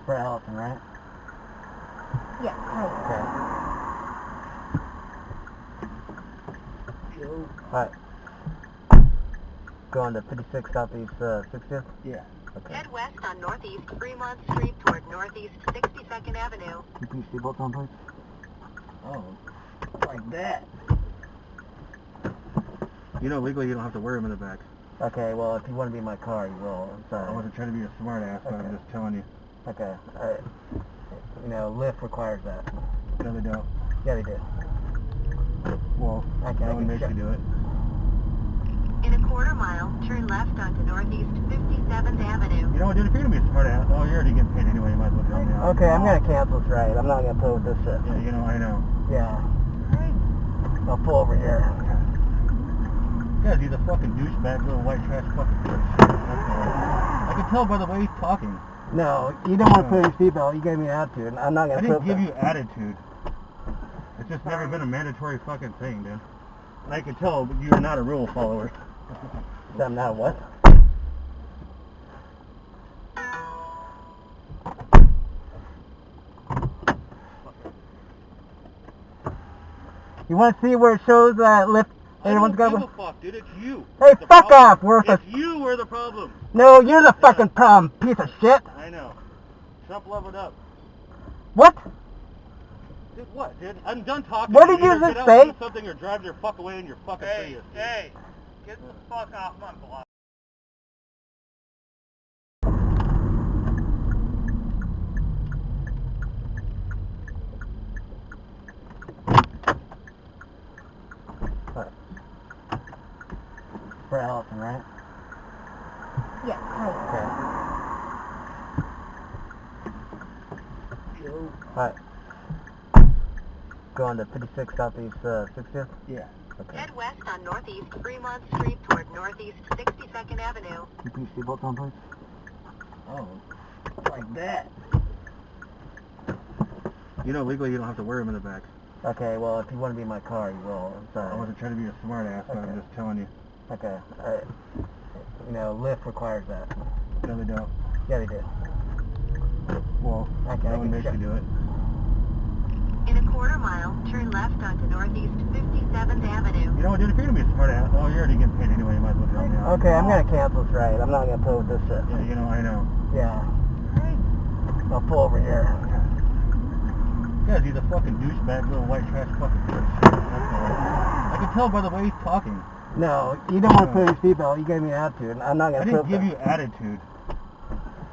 For Allison, right? Yeah. Okay. Alright. Going to 56 Southeast 60th? Yeah. Okay. Head west on Northeast Fremont Street toward Northeast 62nd Avenue. You put your seatbelt on, please? Oh, like that. You know, legally you don't have to wear them in the back. Okay, well, if you want to be in my car, you will. I'm sorry. I wasn't trying to be a smart ass, but I'm just telling you. Okay. Alright. You know, Lyft requires that. No, they don't. Yeah, they do. Well, no one makes you do it. In a quarter mile, turn left onto Northeast 57th Avenue. You know what, dude, if you're going to be a smart ass, oh, you're already getting paid anyway, you might as well tell me out. Okay, I'm going to cancel this ride. I'm not going to pull with this shit. Yeah, you know, I know. Yeah. I'll pull over here. Yeah, he's a fucking douchebag, little white trash fucking bitch. I can tell by the way he's talking. No, you don't want to put your seatbelt. You gave me an attitude. I'm not going to I didn't give you attitude. It's just never been a mandatory fucking thing, dude. And I can tell you're not a rule follower. I'm not what? You want to see where it shows that Lyft? Everyone's got I don't give a fuck, dude. It's you. Hey, It's the fuck problem. off, worthless. It's you who are the problem. No, you're the fucking problem, piece of shit. I know. Trump leveled up. What? Dude, what, dude? I'm done talking. What did you Either just get out say? and do something or drive your fuck away in your fucking Prius. Hey, get the fuck off my block. For Allison, right? Yeah. Okay. Alright. Going to 56 Southeast 60th? Yeah. Okay. Head west on Northeast Fremont Street toward Northeast 62nd Avenue. You put your seatbelt on, please? Oh, like that. You know, legally you don't have to wear them in the back. Okay, well, if you want to be in my car, you will. I'm sorry. I wasn't trying to be a smart ass, but I'm Okay. just telling you. Okay. Alright. You know, Lyft requires that. No, they don't. Yeah, they do. Well, Okay, no one makes you do it. In a quarter mile, turn left onto Northeast 57th Avenue. You know what, dude, if you're going to be a smart ass, oh, you're already getting paid anyway, you might as well tell me out. Okay, I'm going to cancel this ride. I'm not going to pull with this shit. Yeah, you know, I know. Yeah. I'll pull over here. Yeah, he's a fucking douchebag, little white trash fucking bitch. I can tell by the way he's talking. No, you don't want to put your seatbelt. You gave me an attitude. I'm not I going to didn't give you attitude.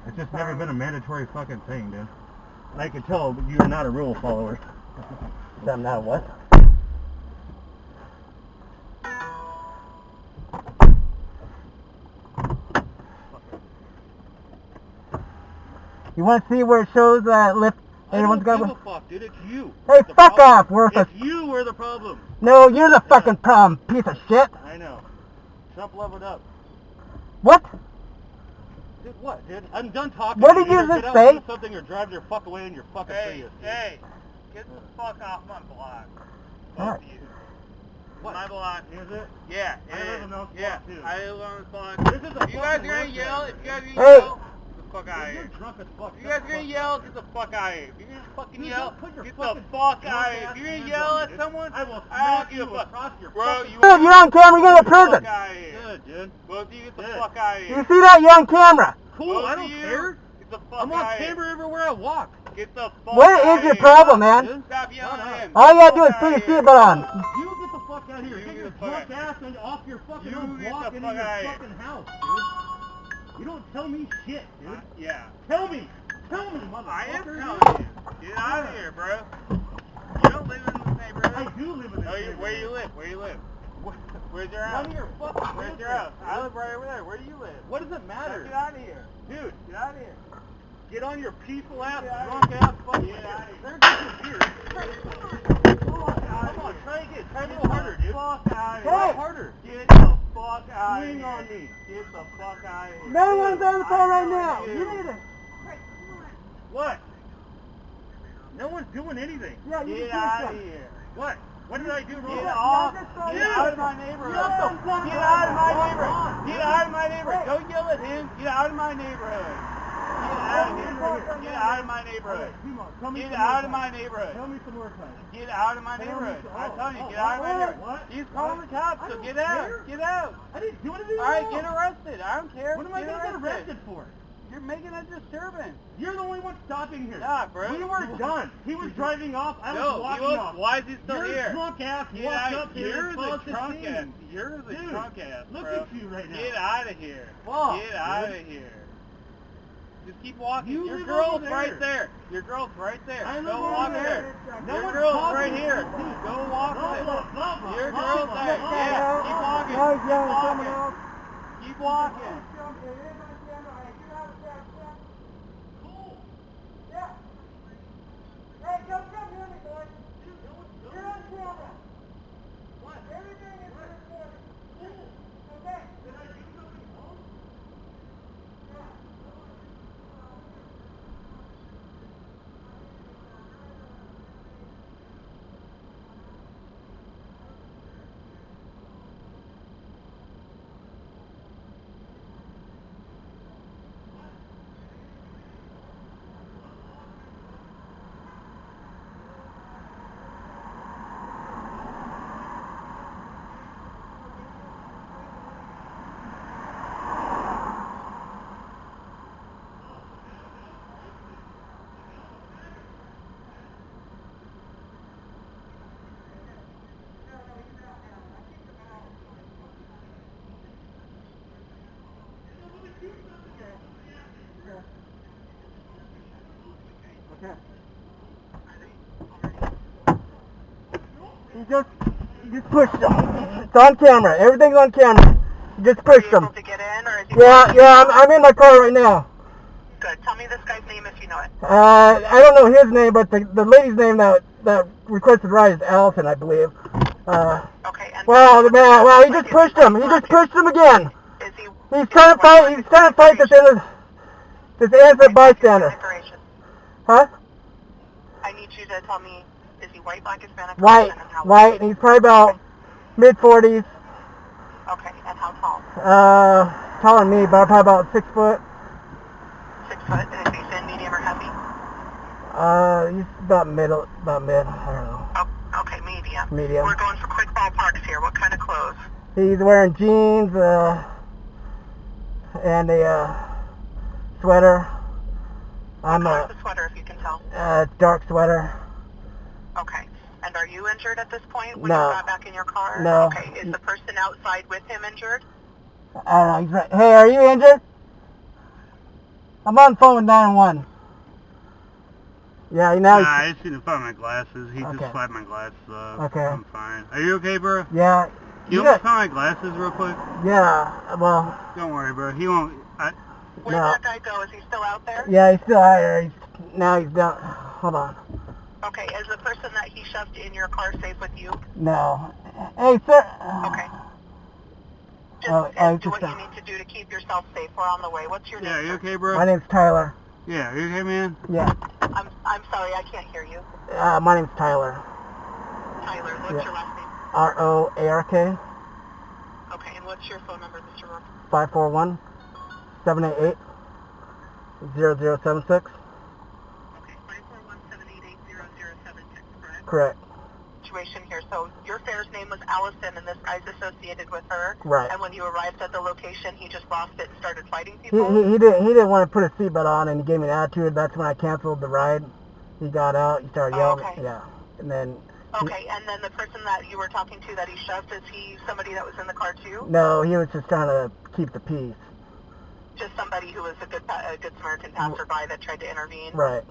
It's just never been a mandatory fucking thing, dude. And I can tell you're not a rule follower. I'm not what? You want to see where it shows that Lyft? Everyone's got. I don't give a fuck, dude. It's you. Hey, It's the fuck problem. off, worthless. It's you who are the problem. No, you're the fucking problem, piece of shit. I know. Trump leveled up. What? Dude, what, dude? I'm done talking. What did you Either just get out say? and do something or drive your fuck away in your fucking Prius. Hey, get the fuck off my block. What? Fuck you. What? My block. Is it? Yeah, I live in those yeah, block, too. I live on this block. This is a If you guys fucking are gonna work yell, area. if you guys are Hey. gonna yell, get the fuck out of You're here. drunk as fuck. If you guys are gonna yell, get the fuck out of here. If you're gonna fucking Dude, yell, don't put your get the fucking fuck drunk out of here. ass If you're gonna hands yell on me, at dude. someone, I will I don't smack give you a fuck. across your Bro, fucking you Dude, you're on camera. You're going to get the fuck prison. out of here. Good, dude. Both of you get the Good. fuck out of You here. see that? You're on camera. Cool, Both I of don't you, care. Get the fuck I'm out on of here. camera everywhere I walk. Get the fuck What out is of your here. problem, man? Dude. Stop yelling at him. All you gotta Get do the is fuck put your out of here. seatbelt on. You get the fuck out of here. You Get your get the fuck drunk ass and off your fucking You own get block the into fuck your out of here. fucking house, dude. You don't tell me shit, dude. Yeah. Tell me. Tell me, motherfucker. I am telling you. Get out of here, bro. You don't live in this neighborhood. I do live in this No, neighborhood. where you live? Where you live? Where's your None house? of your fucking Where's your business, house? dude. I live right over there. Where do you live? What does it matter? Get out of here. Dude, Get out of here. get on your peaceful ass, Get out of drunk here. ass fucking Get out of here. They're just here. Come on, try again. Try a little harder, dude. Fuck out of Hey. here. Harder. Get the fuck out of Swing here. on me. Get the fuck out of here. No one's on the phone right I'm now. telling You need to. What? No one's doing anything. Yeah, you Get can out do of something. here. What? What did I do wrong? Get off. just Get out of my neighborhood. Get the fuck Get out of my on. neighborhood. Get out of my neighborhood. Don't yell at him. Get out of my neighborhood. Get out of my neighborhood. Get out of my neighborhood. Tell me some more time. Get out of my neighborhood. I'm telling you, get out of my neighborhood. What? He's calling the cops, so get out. Get out. I didn't do anything. All right, get arrested. I don't care. What am I going to get arrested for? You're making a disturbance. You're the only one stopping here. Nah, bro. We were done. He was driving off. I was walking off. Why is he still Your here? drunk ass Get walked out. up here You're and the caused a drunk ass. scene. You're the Dude, drunk ass, look bro. at you right now. Get out of here. Fuck, Get out dude. of here. Just keep walking. You Your live girl's over there. right there. Your girl's right there. I live Go over walk there. there. No Your one's girl's talking right to here. you. Go walk Blah, there. blah, blah, blah, Your blah, girl's blah, there. blah, Yeah, blah. keep walking. Now he's Keep yelling at someone walking. else. Keep walking. Hey, don't come near me, boy. You're on camera. What? Everything is recorded. Okay. Did I do something wrong? Okay. He just pushed him. It's on camera. Everything's on camera. He just pushed him. To get in, or is he Yeah, I'm in my car right now. Good. Tell me this guy's name if you know it. I don't know his name, but the lady's name that requested ride is Allison, I believe. Okay. And Wow, he just pushed him. He just pushed him again. Is he? He's trying to fight. He's trying to fight this innocent bystander. Huh? I need you to tell me, is he white, black, Hispanic? or White, Asian, and how white. And he's probably about mid-40s. Okay, and how tall? Taller than me, but probably about 6 foot. 6 foot. And is he thin, medium, or heavy? He's about mid. I don't know. Oh, okay, medium. Medium. We're going for quick ballparks here. What kind of clothes? He's wearing jeans, and a sweater. I'm What color is the sweater, if you can tell? dark sweater. Okay. And are you injured at this point when No. you got back in your car? No. Okay. Is the person outside with him injured? I don't know. He's right. Hey, are you injured? I'm on the phone with 911. Yeah, now. Nah, I just need to find my glasses. He Okay. just slapped my glasses up. Okay. I'm fine. Are you okay, bro? Yeah. You want me to find my glasses real quick? Yeah. Well. Don't worry, bro. He won't. Where'd No. that guy go? Is he still out there? Yeah, he's still out here. Now he's down. Hold on. Okay. Is the person that he shoved in your car safe with you? No. Hey, sir. Okay. Just Oh, do just what you need to do to keep yourself safe. We're on the way. What's your name? Yeah, you sir? okay, bro? My name's Tyler. Yeah, you okay, man? Yeah. I'm sorry, I can't hear you. My name's Tyler. Tyler, what's Yeah. your last name? ROARK. Okay, and what's your phone number, Mr. Rourke? 541-788-0076. Okay, 541-788-0076, correct? Correct. Situation here. So your fare's name was Allison, and this guy's associated with her. Right. And when you arrived at the location, he just lost it and started fighting He people. didn't want to put a seatbelt on, and he gave me an attitude. That's when I canceled the ride. He got out. He started yelling. okay. Yeah. And then. Okay, and then the person that you were talking to that he shoved, is he somebody that was in the car too? No, he was just trying to keep the peace. Just somebody who was a good Samaritan passerby that tried to intervene? Right.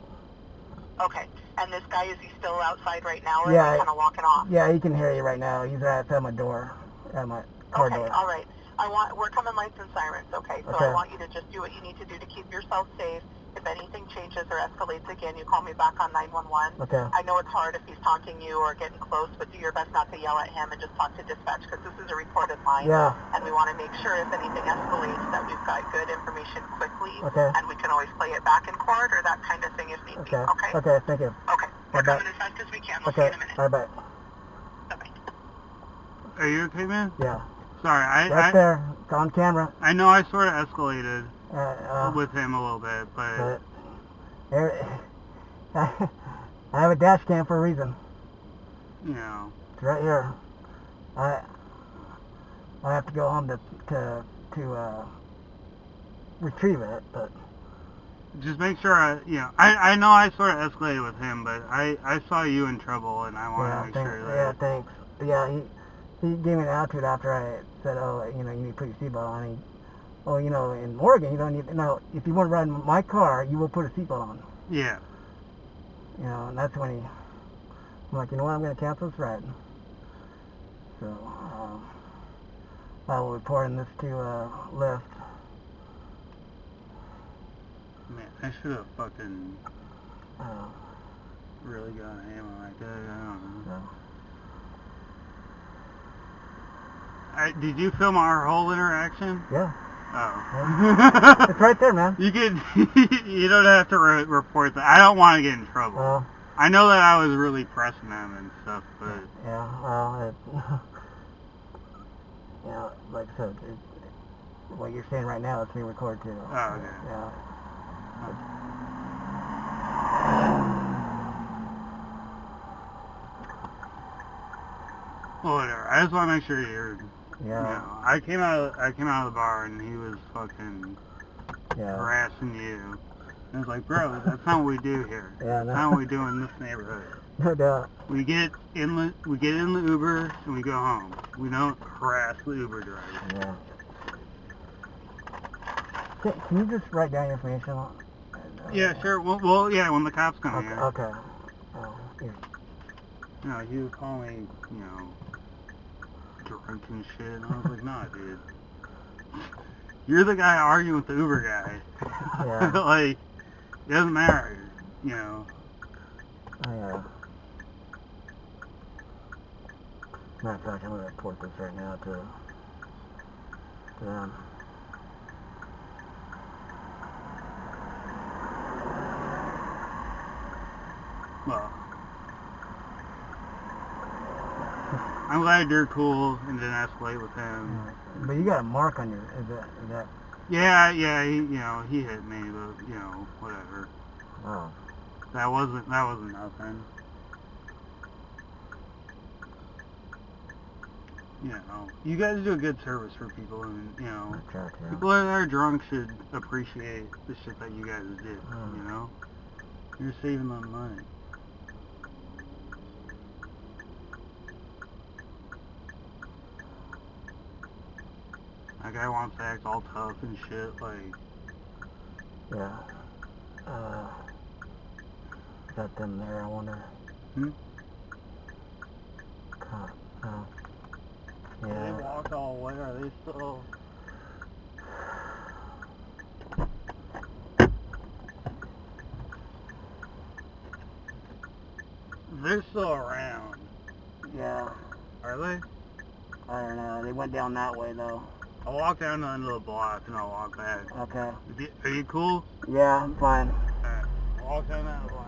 Okay, and this guy, is he still outside right now, or Yeah, is he kind of walking off? Yeah, he can hear you right now. He's right outside my door, at my car Okay, door. all right. We're coming lights and sirens, okay? So Okay. I want you to just do what you need to do to keep yourself safe. If anything changes or escalates again, you call me back on 911. Okay. I know it's hard if he's taunting you or getting close, but do your best not to yell at him and just talk to dispatch, because this is a recorded line. Yeah. And we want to make sure if anything escalates that we've got good information quickly. Okay. And we can always play it back in court or that kind of thing if need be. Okay. Okay? Okay, thank you. Okay. We're Bye-bye. coming as fast as we can. We'll see you Okay. in a minute. Bye-bye. Bye-bye. Are you okay, man? Yeah. Sorry, Right there. It's on camera. I know I sort of escalated. with him a little bit, but I have a dash cam for a reason. you know. It's right here. I have to go home to retrieve it, but Just make sure I know I sort of escalated with him, but I saw you in trouble, and I want to make sure that. Yeah, thanks. Yeah, he gave me an attitude after I said, oh, you need to put your seatbelt on. In Oregon, you don't need. Now, if you want to ride in my car, you will put a seatbelt on. Yeah. And that's when I'm like, you know what, I'm going to cancel this ride. So, I will report this to Lyft. Man, I should have fucking really gone ham on like that. I don't know. Did you film our whole interaction? Yeah. Oh. It's right there, man. You could. You don't have to report that. I don't want to get in trouble. I know that I was really pressing them and stuff, but. Yeah. Well, like I said, what you're saying right now is being recorded too. Oh, okay. Yeah. Well, whatever. I just want to make sure you're. Yeah. I came out of the bar and he was fucking harassing you. And I was like, bro, that's not what we do here. Yeah, that's not what we do in this neighborhood. No doubt. We get in the Uber and we go home. We don't harass the Uber driver. Yeah. Can you just write down your information? Yeah, sure. Well, yeah, when the cops come here. Okay. Here. He would call me, drunk and shit. And I was like, nah, dude. You're the guy arguing with the Uber guy. Yeah. Like, it doesn't matter, Yeah. Matter of fact, I'm going to report this right now to them. Well, I'm glad you're cool and didn't escalate with him. But you got a mark on your, is that? Yeah, he hit me, but, whatever. Oh. That wasn't nothing. You guys do a good service for people, and, people that are drunk should appreciate the shit that you guys do, You're saving them money. That guy wants to act all tough and shit, like... Yeah. Is that them there, I wonder? No. Yeah. They walked all the way, are they still... They're still around. Yeah. Are they? I don't know. They went down that way, though. I'll walk down the end of the block and I'll walk back. Okay. Are you cool? Yeah, I'm fine. Alright. I'll walk down the end of the block.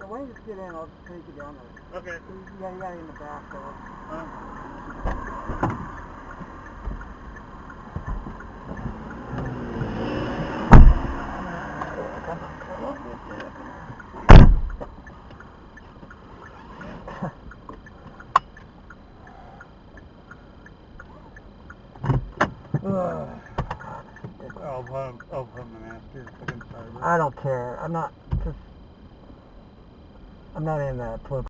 So why don't you just get in? I'll just take you down there. Okay. You got it in the back, so. I'll put my mask here. I don't care. I'm not in the political